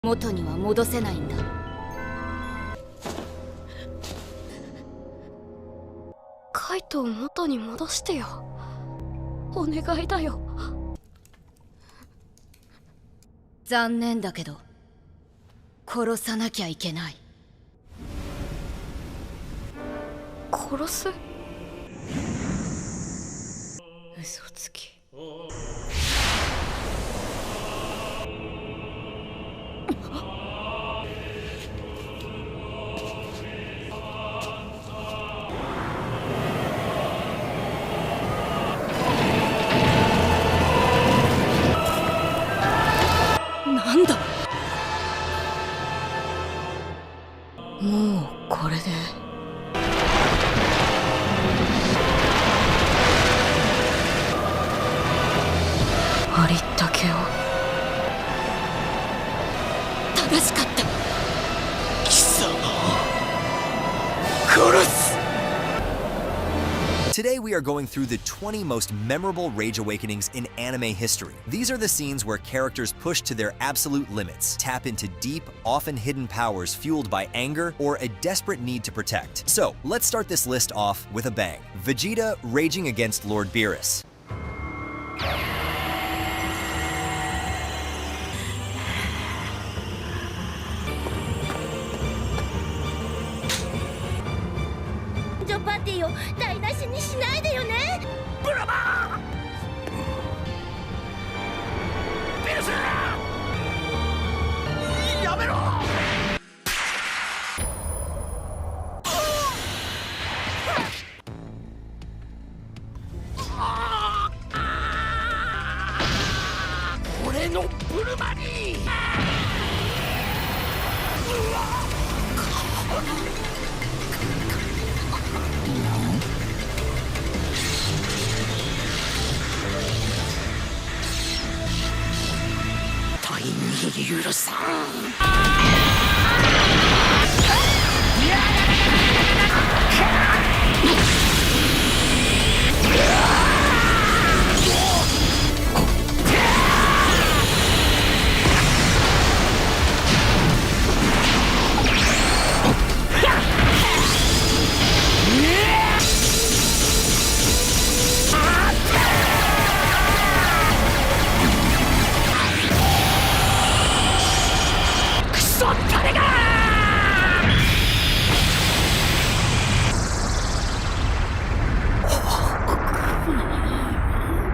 元には戻せないんだ。カイトを元に戻してよ。お願いだよ。残念だけど殺さなきゃいけない。殺す？嘘つき。なんだ。もうこれでありったけを。正しかった。貴様殺す。Today we are going through the 20 most memorable Rage Awakenings in anime history. These are the scenes where characters push to their absolute limits, tap into deep, often hidden powers fueled by anger or a desperate need to protect. So, let's start this list off with a bang. Vegeta raging against Lord Beerus.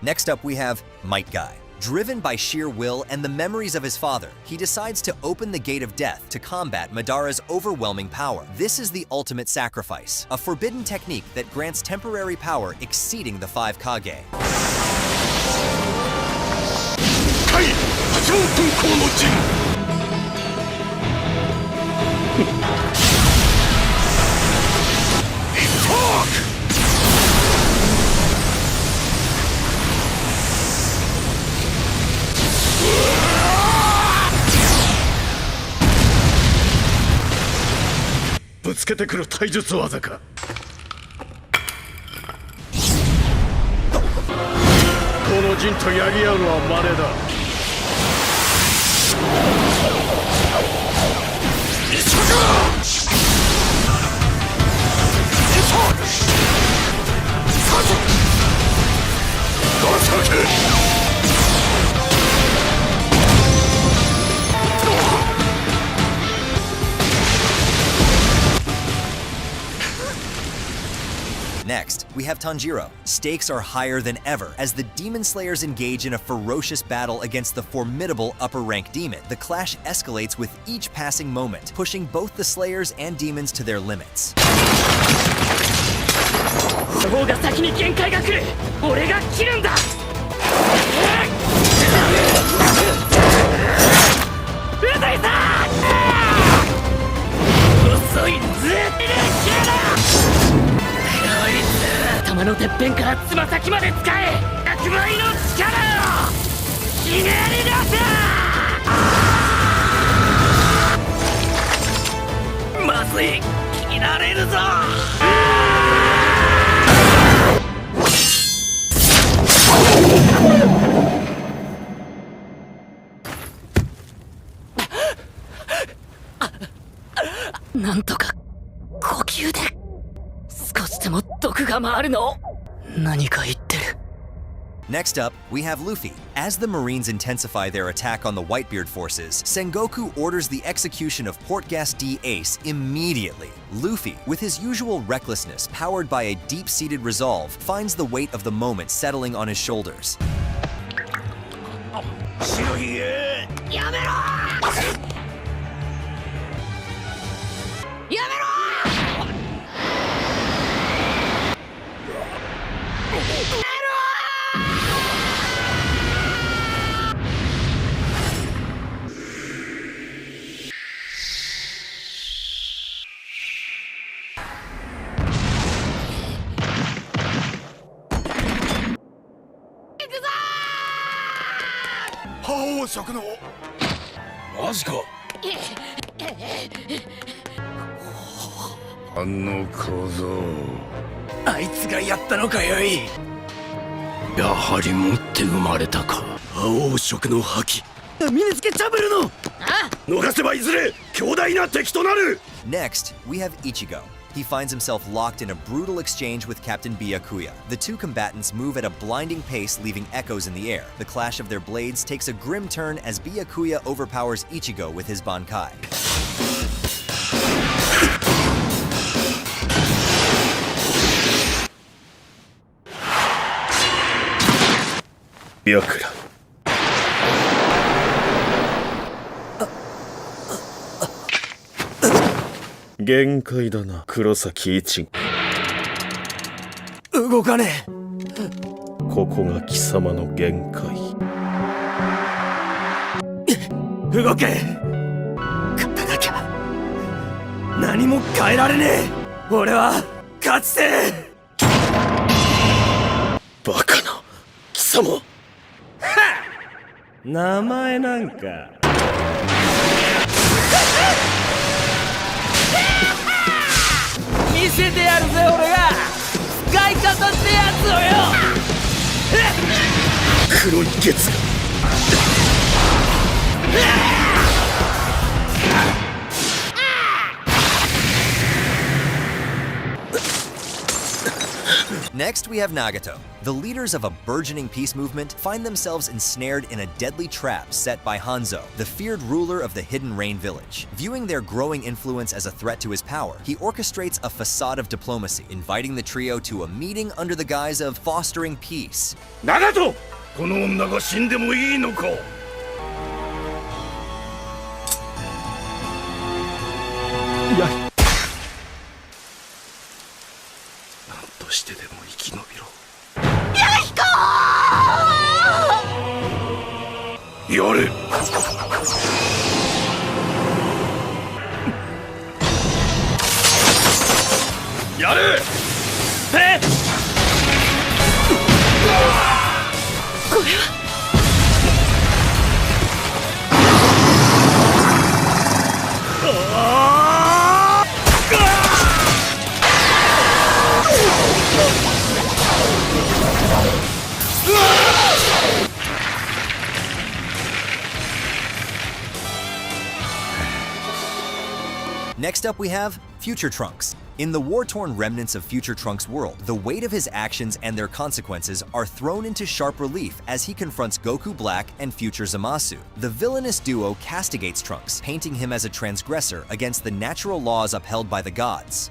Next up, we have Might Guy. Driven by sheer will and the memories of his father, he decides to open the Gate of Death to combat Madara's overwhelming power. This is the ultimate sacrifice, a forbidden technique that grants temporary power exceeding the 5 Kage. Talk! ぶつけてくる体術技か。この陣とやり合うのは稀だ。急ぐ！Next, we have Tanjiro. Stakes are higher than ever as the Demon Slayers engage in a ferocious battle against the formidable upper-rank demon. The clash escalates with each passing moment, pushing both the Slayers and demons to their limits. なんとか呼吸で少しでも毒が回るの。何か言ってる。Next up, we have Luffy. As the Marines intensify their attack on the Whitebeard forces, Sengoku orders the execution of Portgas D. Ace immediately. Luffy, with his usual recklessness powered by a deep-seated resolve, finds the weight of the moment settling on his shoulders. 白ひげやめろやめろ覇王色のマジかあの小僧あいつがやったのかよいやはり持って生まれたか覇王色の覇気身につけチャブルの逃せばいずれ強大な敵となる Next, we have Ichigo. He finds himself locked in a brutal exchange with Captain Byakuya. The two combatants move at a blinding pace, leaving echoes in the air. The clash of their blades takes a grim turn as Byakuya overpowers Ichigo with his Bankai. ヤクラ限界だな黒崎一動かねえここが貴様の限界動け勝たなきゃ何も変えられねえ俺は勝ちてえバカな貴様名前なんか見せてやるぜ俺が使い方ってやつをよ黒いケツがNext, we have Nagato. The leaders of a burgeoning peace movement find themselves ensnared in a deadly trap set by Hanzo, the feared ruler of the Hidden Rain village. Viewing their growing influence as a threat to his power, he orchestrates a facade of diplomacy, inviting the trio to a meeting under the guise of fostering peace. 長門この女が死んでもいいのか何としてでも生き延びろやれやれこれはNext up, we have Future Trunks. In the war-torn remnants of Future Trunks' world, the weight of his actions and their consequences are thrown into sharp relief as he confronts Goku Black and Future Zamasu. The villainous duo castigates Trunks, painting him as a transgressor against the natural laws upheld by the gods.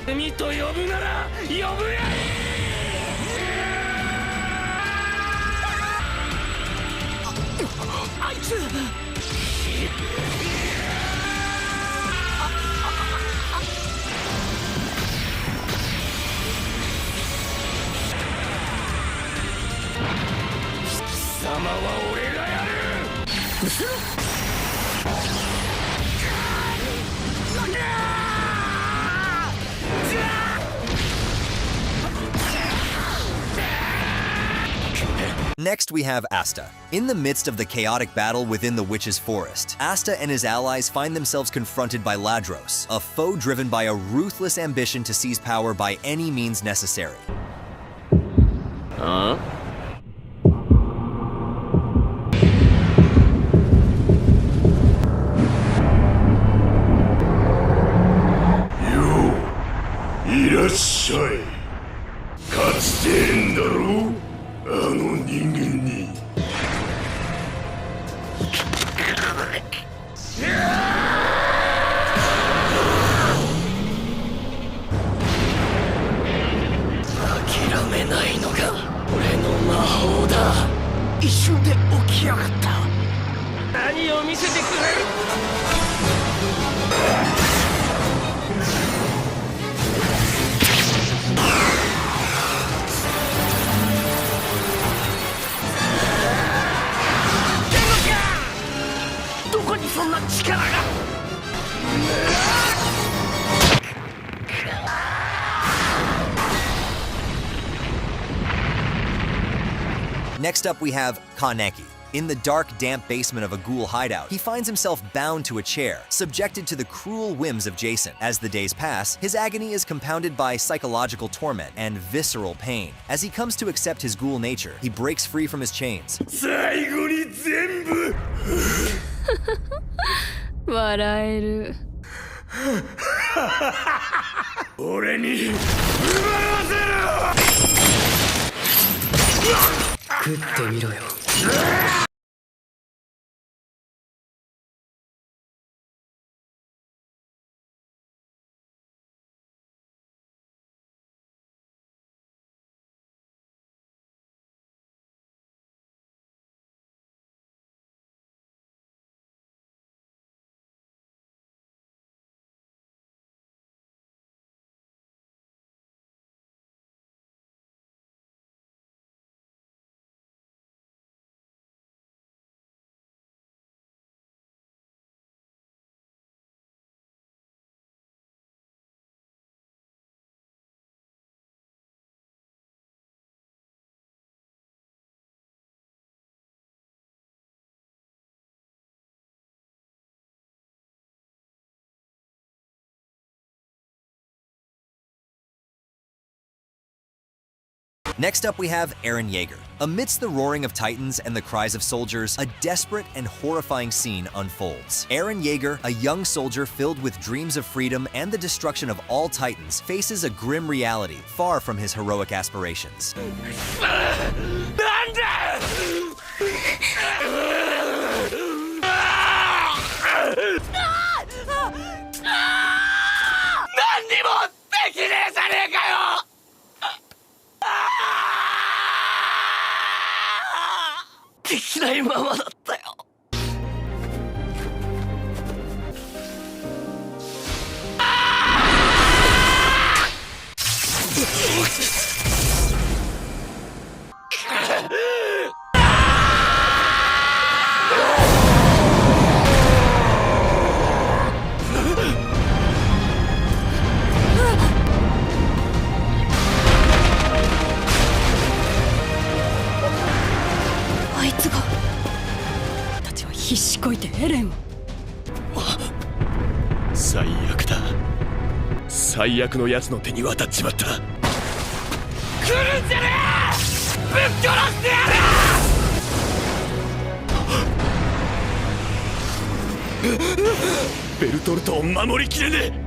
海と呼ぶなら呼ぶがいいあいつ 貴様は俺がやる Next, we have Asta. In the midst of the chaotic battle within the Witch's Forest, Asta and his allies find themselves confronted by Ladros, a foe driven by a ruthless ambition to seize power by any means necessary. んだろう、あの人間に。諦めないのが俺の魔法だ。一瞬で起き上がった。何を見せてくれる。どこにそんな力が。Next up, we have Kaneki. In the dark, damp basement of a ghoul hideout, he finds himself bound to a chair, subjected to the cruel whims of Jason. As the days pass, his agony is compounded by psychological torment and visceral pain. As he comes to accept his ghoul nature, he breaks free from his chains. 最後に全部笑える。俺に奪わせろ。食ってみろよ。Next up, we have Eren Yeager. Amidst the roaring of titans and the cries of soldiers, a desperate and horrifying scene unfolds. Eren Yeager, a young soldier filled with dreams of freedom and the destruction of all titans, faces a grim reality far from his heroic aspirations. 何にもできねえじゃねえかよ。できないままだったよ。あいつが。たちは必死こいてエレンを。最悪だ。最悪の奴の手に渡っちまった。来るんじゃねえ。ぶっ殺してやる。ベルトルトを守りきれねえ。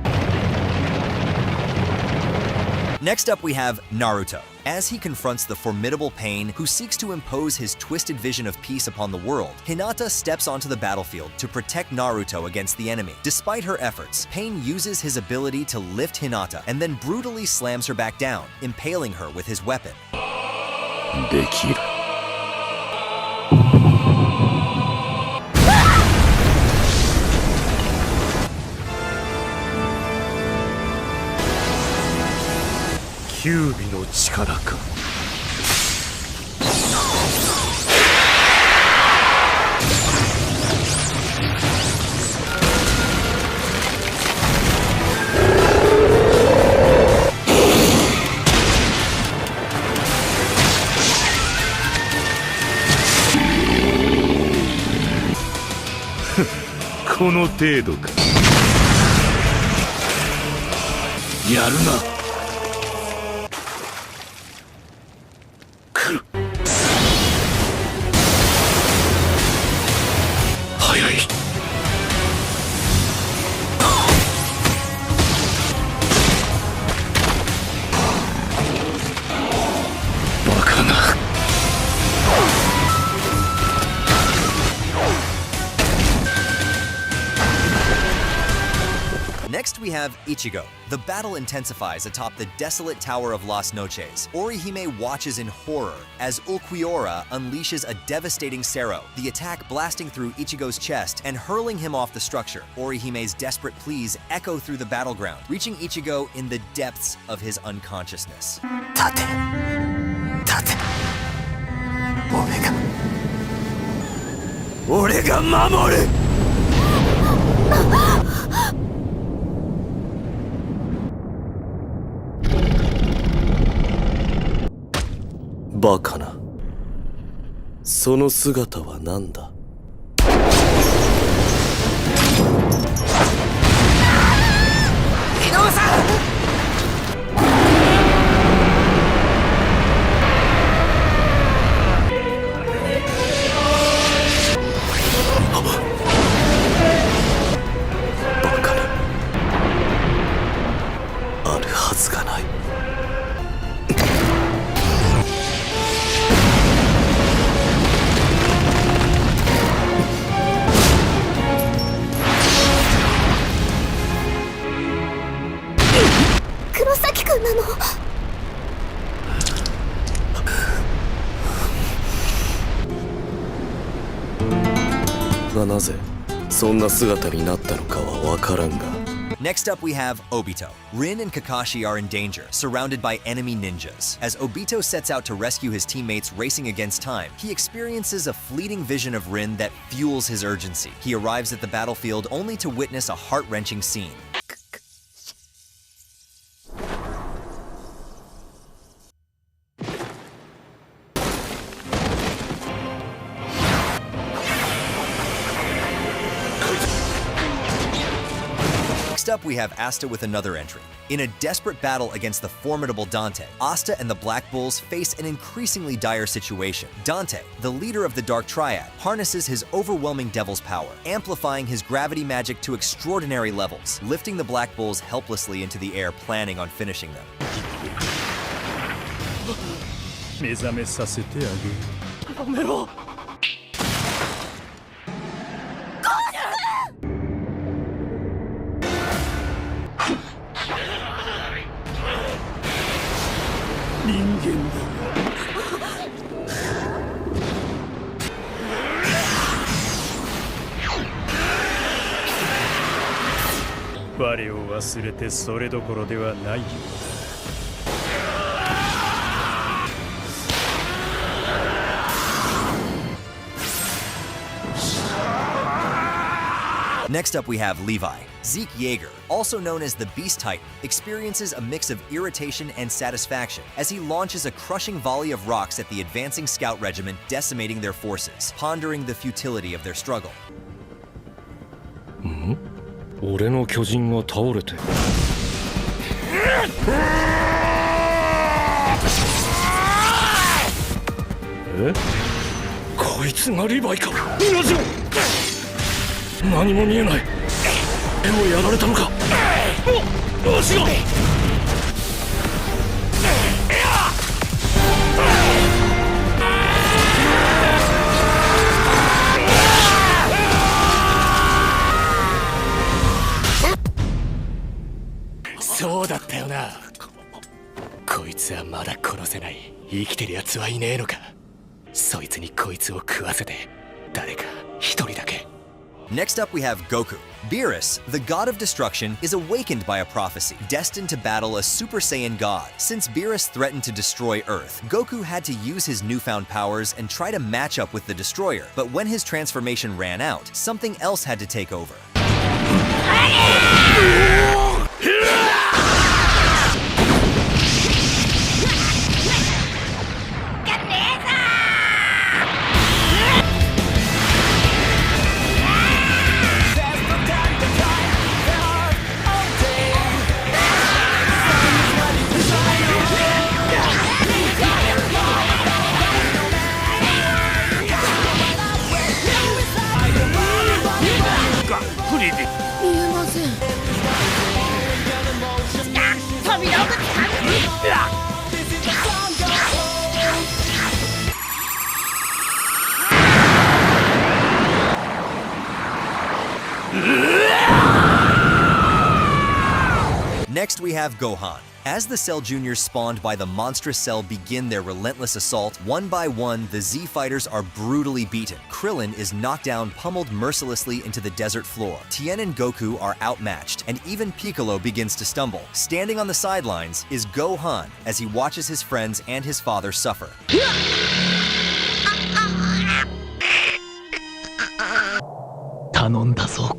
Next up, we have Naruto. As he confronts the formidable Pain, who seeks to impose his twisted vision of peace upon the world, Hinata steps onto the battlefield to protect Naruto against the enemy. Despite her efforts, Pain uses his ability to lift Hinata and then brutally slams her back down, impaling her with his weapon. できる。キュービの力か。この程度か。やるな。早い。バ we have Ichigo. The battle intensifies atop the desolate Tower of Las Noches. Orihime watches in horror as Ulquiorra unleashes a devastating Sero, the attack blasting through Ichigo's chest and hurling him off the structure. Orihime's desperate pleas echo through the battleground, reaching Ichigo in the depths of his unconsciousness. 立て俺が守る。バカな。その姿は何だ。井上さん。あるはずがない。黒崎くんなの？がなぜそんな姿になったのかはわからんが。Next up, we have Obito. Rin and Kakashi are in danger, surrounded by enemy ninjas. As Obito sets out to rescue his teammates racing against time, he experiences a fleeting vision of Rin that fuels his urgency. He arrives at the battlefield only to witness a heart-wrenching scene. Next up, we have Asta with another entry. In a desperate battle against the formidable Dante, Asta and the Black Bulls face an increasingly dire situation. Dante, the leader of the Dark Triad, harnesses his overwhelming devil's power, amplifying his gravity magic to extraordinary levels, lifting the Black Bulls helplessly into the air, planning on finishing them. 目覚めさせてあげる。やめろ。人間だ。我を忘れてそれどころではないようだ。Next up, we have Levi. Zeke Yeager, also known as the Beast Titan, experiences a mix of irritation and satisfaction as he launches a crushing volley of rocks at the advancing scout regiment, decimating their forces, pondering the futility of their struggle. 俺の巨人が倒れて。え？こいつがリヴァイか。同じよ。何も見えない。手をやられたのか。足が。そうだったよな。こいつはまだ殺せない。生きてる奴はいねえのか。そいつにこいつを食わせて誰か一人だけ。Next up, we have Goku. Beerus, the god of destruction, is awakened by a prophecy, destined to battle a Super Saiyan god. Since Beerus threatened to destroy Earth, Goku had to use his newfound powers and try to match up with the Destroyer. But when his transformation ran out, something else had to take over. Next we have Gohan. As the Cell Juniors spawned by the monstrous Cell begin their relentless assault, one by one, the Z Fighters are brutally beaten. Krillin is knocked down, pummeled mercilessly into the desert floor. Tien and Goku are outmatched, and even Piccolo begins to stumble. Standing on the sidelines is Gohan as he watches his friends and his father suffer. 頼んだぞ。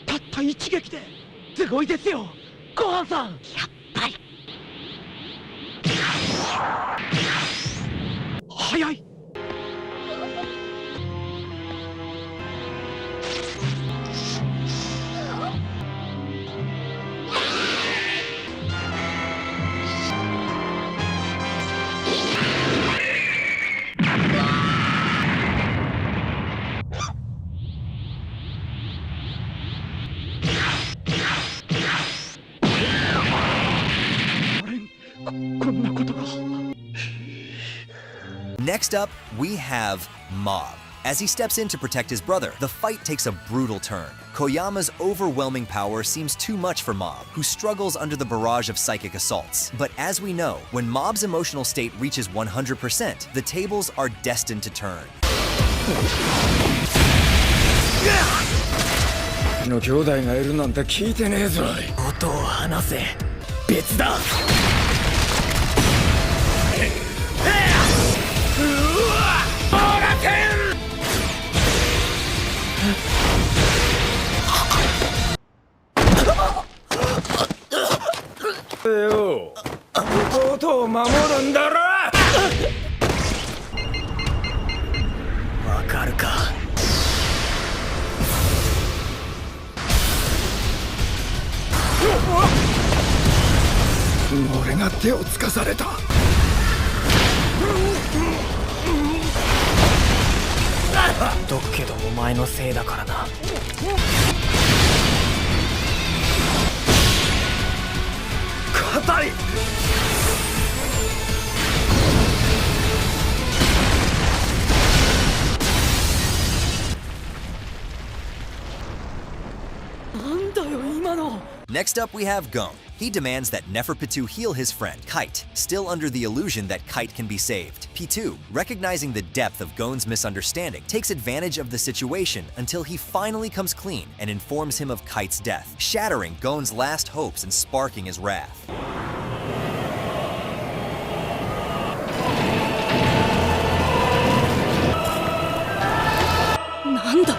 たった一撃ですごいですよ、ごはんさん。やっぱり早い。こんなことが。Next up, we have Mob. As he steps in to protect his brother, the fight takes a brutal turn. Koyama's overwhelming power seems too much for Mob, who struggles under the barrage of psychic assaults. But as we know, when Mob's emotional state reaches 100%, the tables are destined to turn. の兄弟がいるなんて聞いてねえぞ。音を離せ。別だ。よ、弟を守るんだろ。わかるか。俺が手をつかされた。どくけどお前のせいだからな。硬い。なんだよ今の。Next up, we have Gon. He demands that Neferpitou heal his friend, Kite, still under the illusion that Kite can be saved. Pitou, recognizing the depth of Gon's misunderstanding, takes advantage of the situation until he finally comes clean and informs him of Kite's death, shattering Gon's last hopes and sparking his wrath. なんだ。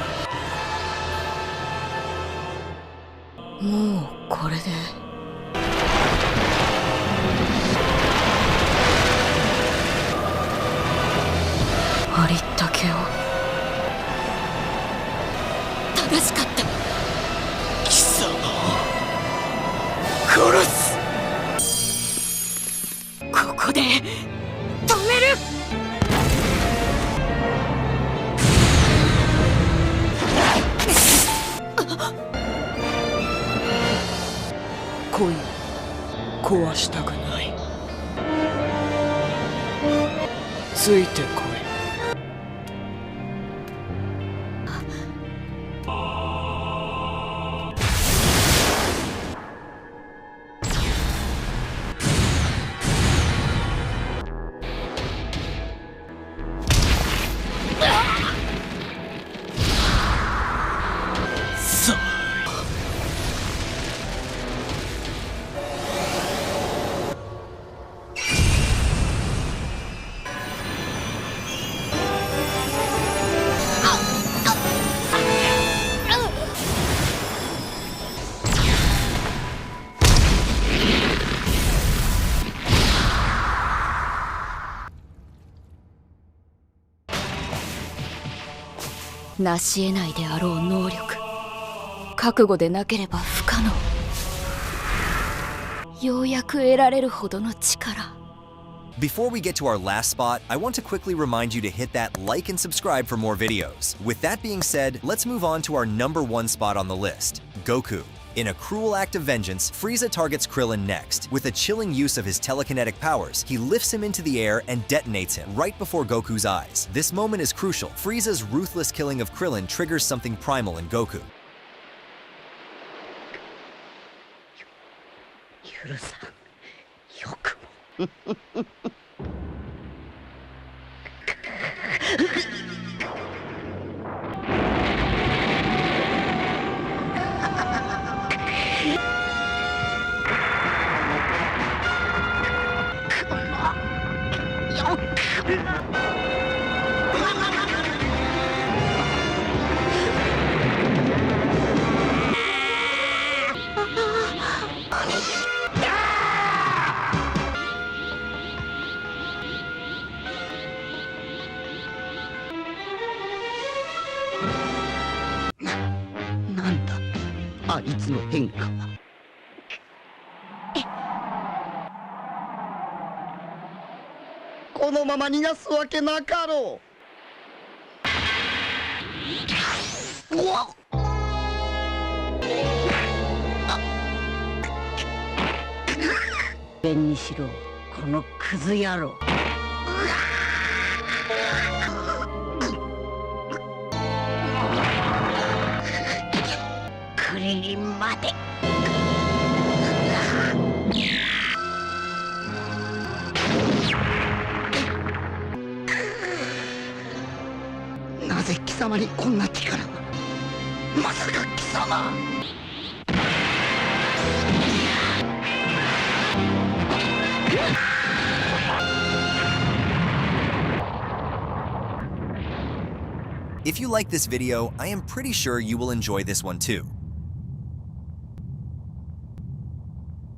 もうこれで。ありったけを。正しかった。貴様を殺す。ここで止める。恋を壊したくない。ついてこい。成し得ないであろう能力、覚悟でなければ不可能。ようやく得られるほどの力。 Before we get to our last spot, I want to quickly remind you to hit that like and subscribe for more videos. With that being said, let's move on to our number 1 spot on the list, Goku. In a cruel act of vengeance, Frieza targets Krillin next. With a chilling use of his telekinetic powers, he lifts him into the air and detonates him right before Goku's eyes. This moment is crucial. Frieza's ruthless killing of Krillin triggers something primal in Goku. 許さん。よくも。なんだあいつの変化は。このまま逃がすわけなかろう。うわっ。弁にしろこのクズ野郎。クリリンまで。なぜ貴様にこんな力が。まさか貴様。If you like this video, I am pretty sure you will enjoy this one too.